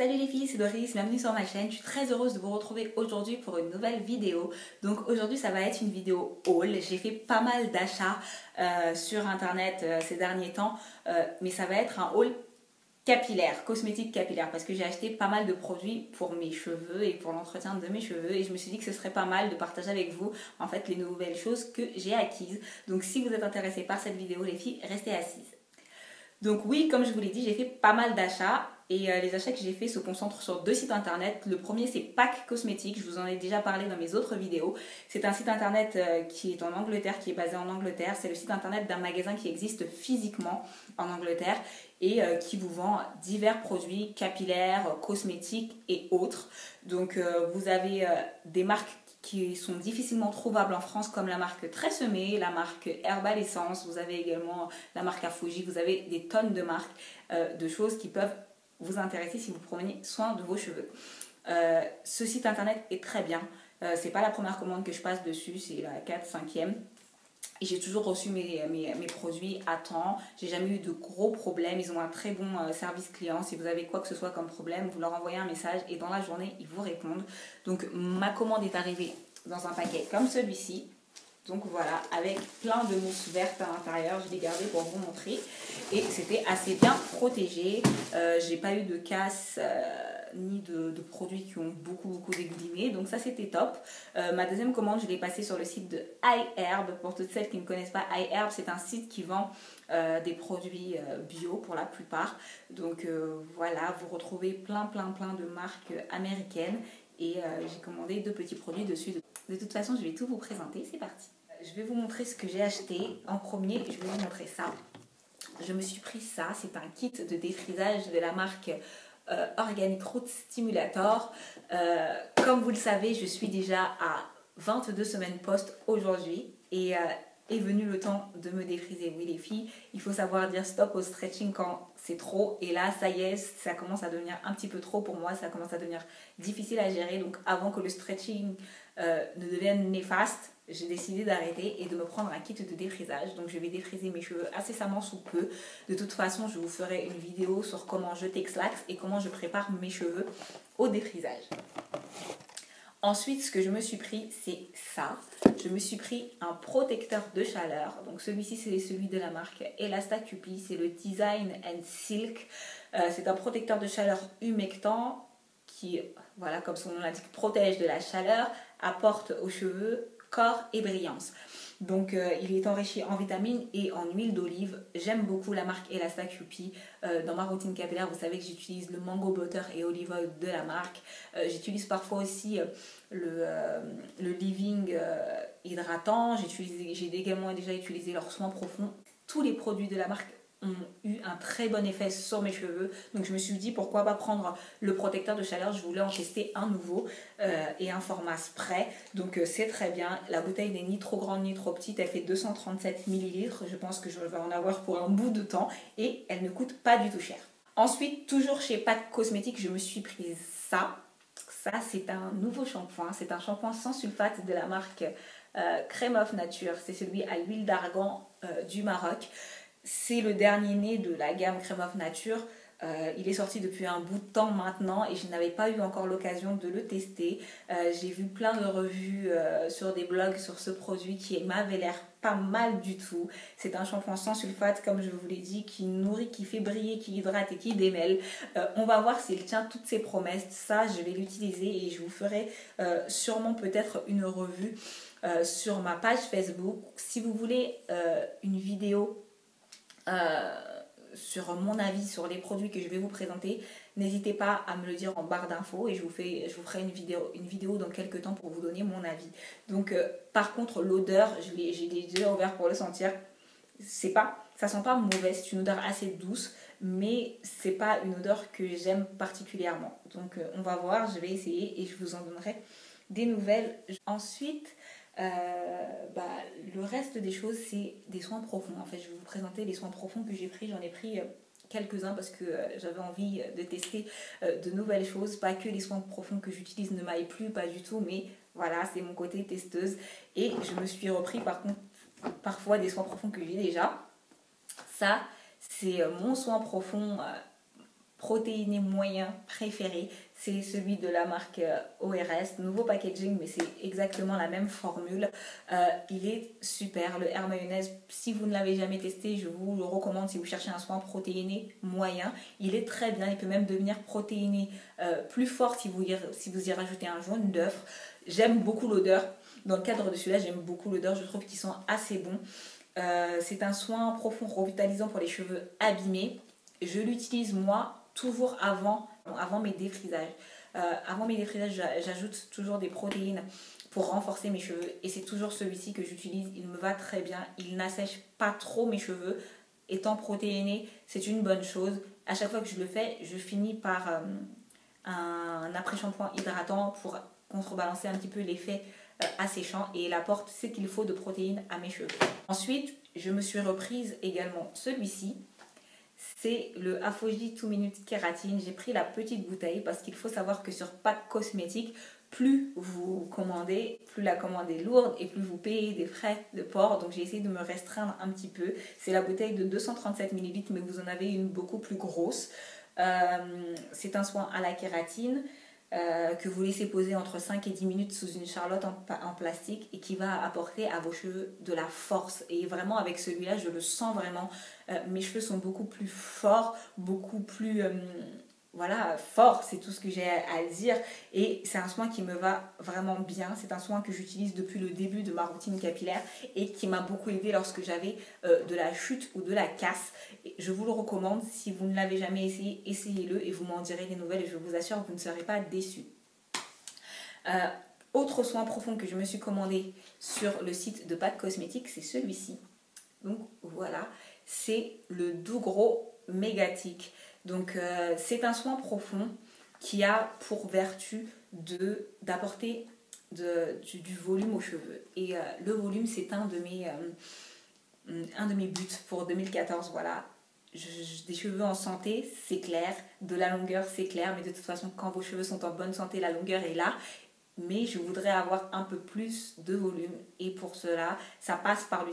Salut les filles, c'est Doris, bienvenue sur ma chaîne. Je suis très heureuse de vous retrouver aujourd'hui pour une nouvelle vidéo. Donc aujourd'hui ça va être une vidéo haul. J'ai fait pas mal d'achats sur internet ces derniers temps, mais ça va être un haul capillaire, cosmétique capillaire, parce que j'ai acheté pas mal de produits pour mes cheveux et pour l'entretien de mes cheveux, et je me suis dit que ce serait pas mal de partager avec vous en fait les nouvelles choses que j'ai acquises. Donc si vous êtes intéressés par cette vidéo les filles, restez assises. Donc oui, comme je vous l'ai dit, j'ai fait pas mal d'achats et les achats que j'ai fait se concentrent sur deux sites internet. Le premier c'est Pack Cosmétiques, je vous en ai déjà parlé dans mes autres vidéos. C'est un site internet qui est en Angleterre, qui est basé en Angleterre. C'est le site internet d'un magasin qui existe physiquement en Angleterre et qui vous vend divers produits capillaires, cosmétiques et autres. Donc vous avez des marques qui sont difficilement trouvables en France comme la marque Tresemmé, la marque Herbal Essence, vous avez également la marque Afuji, vous avez des tonnes de marques de choses qui peuvent vous intéresser si vous prenez soin de vos cheveux. Ce site internet est très bien, c'est pas la première commande que je passe dessus, c'est la 4-5e. Et j'ai toujours reçu mes produits à temps. J'ai jamais eu de gros problèmes. Ils ont un très bon service client. Si vous avez quoi que ce soit comme problème, vous leur envoyez un message et dans la journée, ils vous répondent. Donc ma commande est arrivée dans un paquet comme celui-ci. Donc voilà, avec plein de mousse verte à l'intérieur. Je l'ai gardé pour vous montrer. Et c'était assez bien protégé. J'ai pas eu de casse ni de produits qui ont beaucoup dégouliné. Donc ça c'était top. Ma deuxième commande, je l'ai passée sur le site de iHerb. Pour toutes celles qui ne connaissent pas iHerb, c'est un site qui vend des produits bio pour la plupart. Donc voilà, vous retrouvez plein de marques américaines. Et j'ai commandé 2 petits produits dessus. De toute façon, je vais tout vous présenter. C'est parti. Je vais vous montrer ce que j'ai acheté. En premier, je vais vous montrer ça. Je me suis pris ça. C'est un kit de défrisage de la marque Organic Root Stimulator. Comme vous le savez, je suis déjà à 22 semaines post aujourd'hui. Et est venu le temps de me défriser. Oui les filles, il faut savoir dire stop au stretching quand c'est trop. Et là, ça y est, ça commence à devenir un petit peu trop pour moi. Ça commence à devenir difficile à gérer. Donc avant que le stretching ne devienne néfaste, j'ai décidé d'arrêter et de me prendre un kit de défrisage. Donc je vais défriser mes cheveux incessamment sous peu. De toute façon, je vous ferai une vidéo sur comment je t'exlaxe et comment je prépare mes cheveux au défrisage. Ensuite, ce que je me suis pris, c'est ça. Je me suis pris un protecteur de chaleur. Donc celui-ci, c'est celui de la marque Elastacupi. C'est le Design and Silk. C'est un protecteur de chaleur humectant qui, voilà, comme son nom l'indique, protège de la chaleur, apporte aux cheveux corps et brillance. Donc il est enrichi en vitamines et en huile d'olive. J'aime beaucoup la marque Elastacupi. Dans ma routine capillaire, vous savez que j'utilise le mango butter et olive oil de la marque. J'utilise parfois aussi le Living hydratant. J'ai également déjà utilisé leurs soins profonds. Tous les produits de la marque ont eu un très bon effet sur mes cheveux. Donc je me suis dit pourquoi pas prendre le protecteur de chaleur. Je voulais en tester un nouveau et un format spray. Donc c'est très bien. La bouteille n'est ni trop grande ni trop petite. Elle fait 237 ml. Je pense que je vais en avoir pour un bout de temps et elle ne coûte pas du tout cher. Ensuite, toujours chez Pack Cosmétiques, je me suis prise ça. Ça, c'est un nouveau shampoing. C'est un shampoing sans sulfate de la marque Crème of Nature. C'est celui à l'huile d'argan du Maroc. C'est le dernier né de la gamme Crème of Nature. Il est sorti depuis un bout de temps maintenant et je n'avais pas eu encore l'occasion de le tester. J'ai vu plein de revues sur des blogs sur ce produit qui m'avait l'air pas mal du tout. C'est un shampoing sans sulfate, comme je vous l'ai dit, qui nourrit, qui fait briller, qui hydrate et qui démêle. On va voir s'il tient toutes ses promesses. Ça, je vais l'utiliser et je vous ferai sûrement peut-être une revue sur ma page Facebook. Si vous voulez une vidéo sur mon avis sur les produits que je vais vous présenter, n'hésitez pas à me le dire en barre d'infos et je vous ferai une vidéo dans quelques temps pour vous donner mon avis. Donc par contre l'odeur, j'ai les yeux ouverts pour le sentir, ça sent pas mauvais, c'est une odeur assez douce, mais c'est pas une odeur que j'aime particulièrement. Donc on va voir, je vais essayer et je vous en donnerai des nouvelles. Ensuite, le reste des choses, c'est des soins profonds. En fait, je vais vous présenter les soins profonds que j'ai pris. J'en ai pris quelques-uns parce que j'avais envie de tester de nouvelles choses. Pas que les soins profonds que j'utilise ne m'aillent plus, pas du tout, mais voilà, c'est mon côté testeuse. Et je me suis repris par contre parfois des soins profonds que j'ai déjà. Ça, c'est mon soin profond protéiné moyen préféré, c'est celui de la marque ORS, nouveau packaging, mais c'est exactement la même formule. Il est super, le Air Mayonnaise. Si vous ne l'avez jamais testé, je vous le recommande si vous cherchez un soin protéiné moyen. Il est très bien, il peut même devenir protéiné plus fort si vous y rajoutez un jaune d'œuf. J'aime beaucoup l'odeur. Dans le cadre de celui-là, j'aime beaucoup l'odeur, je trouve qu'ils sont assez bons. C'est un soin profond revitalisant pour les cheveux abîmés. Je l'utilise moi toujours avant mes défrisages. Avant mes défrisages, j'ajoute toujours des protéines pour renforcer mes cheveux et c'est toujours celui-ci que j'utilise. Il me va très bien, il n'assèche pas trop mes cheveux. Étant protéiné, c'est une bonne chose. À chaque fois que je le fais, je finis par un après-shampoing hydratant pour contrebalancer un petit peu l'effet asséchant et il apporte ce qu'il faut de protéines à mes cheveux. Ensuite, je me suis reprise également celui-ci. C'est le Afoji 2 Minutes Kératine. J'ai pris la petite bouteille parce qu'il faut savoir que sur Pack Cosmétique, plus vous commandez, plus la commande est lourde et plus vous payez des frais de port. Donc j'ai essayé de me restreindre un petit peu. C'est la bouteille de 237 ml, mais vous en avez une beaucoup plus grosse. C'est un soin à la kératine que vous laissez poser entre 5 et 10 minutes sous une charlotte en plastique et qui va apporter à vos cheveux de la force. Et vraiment avec celui-là, je le sens vraiment. Mes cheveux sont beaucoup plus forts, beaucoup plus... voilà, fort, c'est tout ce que j'ai à dire. Et c'est un soin qui me va vraiment bien. C'est un soin que j'utilise depuis le début de ma routine capillaire et qui m'a beaucoup aidé lorsque j'avais de la chute ou de la casse. Et je vous le recommande. Si vous ne l'avez jamais essayé, essayez-le et vous m'en direz des nouvelles. Et je vous assure, vous ne serez pas déçus. Autre soin profond que je me suis commandé sur le site de Pack Cosmétique, c'est celui-ci. Donc voilà, c'est le Doux Gros Mégatique. Donc c'est un soin profond qui a pour vertu d'apporter du volume aux cheveux. Et le volume, c'est un de mes buts pour 2014. Voilà, des cheveux en santé, c'est clair. De la longueur, c'est clair. Mais de toute façon, quand vos cheveux sont en bonne santé, la longueur est là. Mais je voudrais avoir un peu plus de volume et pour cela, ça passe par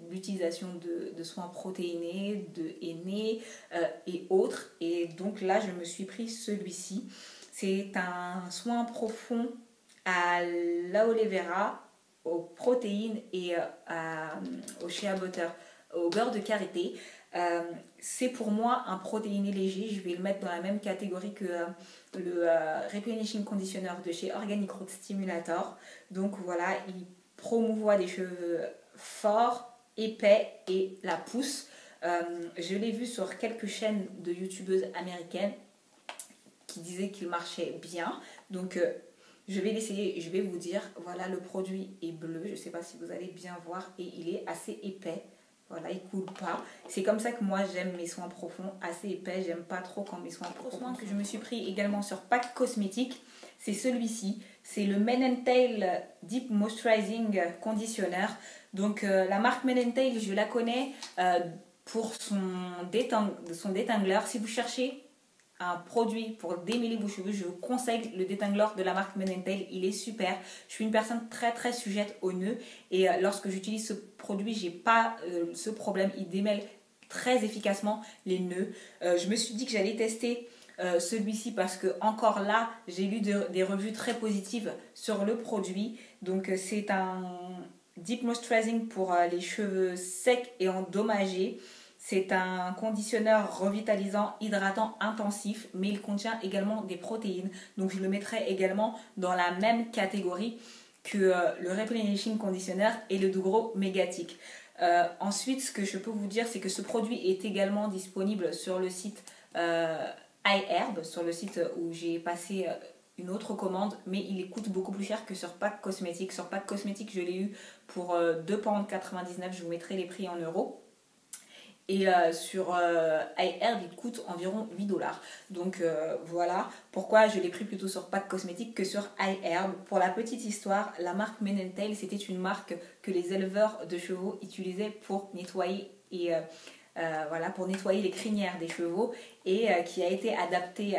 l'utilisation de soins protéinés, de henné et autres. Et donc là, je me suis pris celui-ci. C'est un soin profond à l'aloe vera, aux protéines et au shea butter, au beurre de karité. C'est pour moi un protéiné léger. Je vais le mettre dans la même catégorie que le Replenishing Conditioner de chez Organic Root Stimulator. Donc voilà, il promouvoit des cheveux forts, épais et la pousse. Je l'ai vu sur quelques chaînes de youtubeuses américaines qui disaient qu'il marchait bien. Donc je vais l'essayer, je vais vous dire. Voilà, le produit est bleu. Je ne sais pas si vous allez bien voir et il est assez épais. Voilà, il ne coule pas. C'est comme ça que moi j'aime mes soins profonds, assez épais. J'aime pas trop quand mes soins profonds. Le soin que je me suis pris également sur Pack Cosmétique, c'est celui-ci. C'est le Men & Tail Deep Moisturizing Conditioner. Donc la marque Men & Tail, je la connais pour son détangleur. Si vous cherchez un produit pour démêler vos cheveux, je vous conseille le détangleur de la marque Men & Tail. Il est super. Je suis une personne très très sujette aux nœuds et lorsque j'utilise ce produit, j'ai pas ce problème. Il démêle très efficacement les nœuds. Je me suis dit que j'allais tester celui-ci parce que encore là, j'ai lu des revues très positives sur le produit. Donc c'est un Deep Moisturizing pour les cheveux secs et endommagés. C'est un conditionneur revitalisant, hydratant, intensif, mais il contient également des protéines. Donc je le mettrai également dans la même catégorie que le Replenishing Conditioner et le Doux Gros Mégatique. Ensuite, ce que je peux vous dire, c'est que ce produit est également disponible sur le site iHerb, sur le site où j'ai passé une autre commande, mais il coûte beaucoup plus cher que sur Pack Cosmétique. Sur Pack Cosmétique, je l'ai eu pour 2,99 £. Je vous mettrai les prix en euros. Et sur iHerb, il coûte environ 8 $. Donc voilà pourquoi je l'ai pris plutôt sur Pack Cosmétique que sur iHerb. Pour la petite histoire, la marque Men & Tail, c'était une marque que les éleveurs de chevaux utilisaient pour nettoyer voilà, pour nettoyer les crinières des chevaux et qui a été adaptée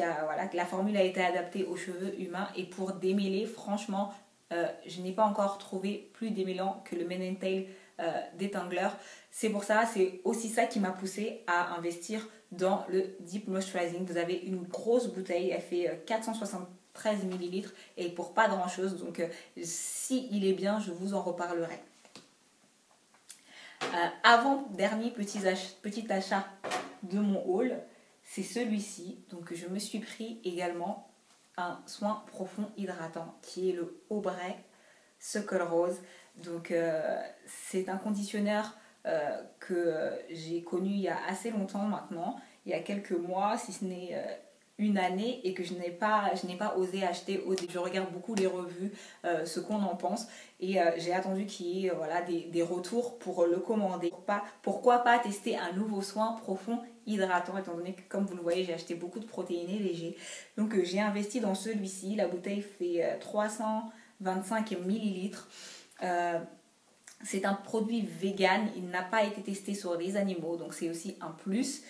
la formule a été adaptée aux cheveux humains et pour démêler, franchement, je n'ai pas encore trouvé plus démêlant que le Men & Tail détangleur. C'est pour ça, c'est aussi ça qui m'a poussée à investir dans le Deep Moisturizing. Vous avez une grosse bouteille, elle fait 473 ml et pour pas grand chose. Donc si il est bien, je vous en reparlerai. Avant-dernier petit achat de mon haul, c'est celui-ci. Donc je me suis pris également un soin profond hydratant qui est le Aubrey Suckle Rose. Donc c'est un conditionneur que j'ai connu il y a assez longtemps maintenant, il y a quelques mois, si ce n'est une année, et que je n'ai pas osé acheter. Je regarde beaucoup les revues, ce qu'on en pense, et j'ai attendu qu'il y ait des retours pour le commander. Pourquoi pas tester un nouveau soin profond hydratant, étant donné que, comme vous le voyez, j'ai acheté beaucoup de protéinés légers. Donc j'ai investi dans celui-ci. La bouteille fait 325 ml. C'est un produit vegan, il n'a pas été testé sur les animaux, donc c'est aussi un plus.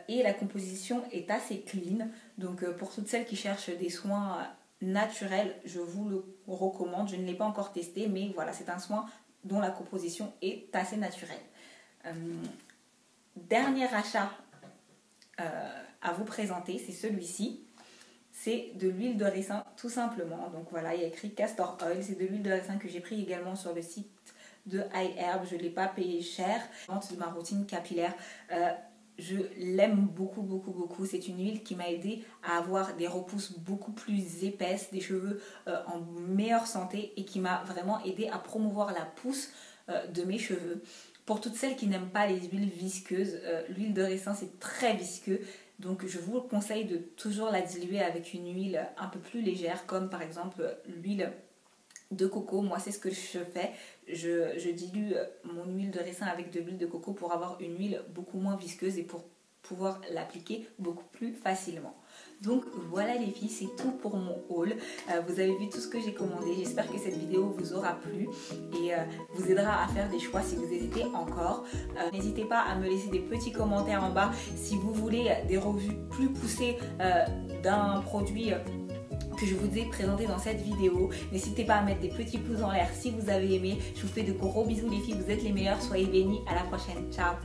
Et la composition est assez clean, donc pour toutes celles qui cherchent des soins naturels, je vous le recommande. Je ne l'ai pas encore testé, mais voilà, c'est un soin dont la composition est assez naturelle. Dernier achat à vous présenter, c'est celui-ci. C'est de l'huile de ricin tout simplement. Donc voilà, il y a écrit Castor Oil. C'est de l'huile de ricin que j'ai pris également sur le site de iHerb. Je ne l'ai pas payé cher. De ma routine capillaire. Je l'aime beaucoup, beaucoup, beaucoup. C'est une huile qui m'a aidé à avoir des repousses beaucoup plus épaisses, des cheveux en meilleure santé, et qui m'a vraiment aidé à promouvoir la pousse de mes cheveux. Pour toutes celles qui n'aiment pas les huiles visqueuses, l'huile de ricin c'est très visqueux. Donc je vous conseille de toujours la diluer avec une huile un peu plus légère, comme par exemple l'huile de coco. Moi c'est ce que je fais, je dilue mon huile de ricin avec de l'huile de coco pour avoir une huile beaucoup moins visqueuse et pour pouvoir l'appliquer beaucoup plus facilement. Donc voilà les filles, c'est tout pour mon haul. Vous avez vu tout ce que j'ai commandé. J'espère que cette vidéo vous aura plu et vous aidera à faire des choix si vous hésitez encore. N'hésitez pas à me laisser des petits commentaires en bas si vous voulez des revues plus poussées d'un produit que je vous ai présenté dans cette vidéo. N'hésitez pas à mettre des petits pouces en l'air si vous avez aimé. Je vous fais de gros bisous les filles, vous êtes les meilleures. Soyez bénies, à la prochaine. Ciao.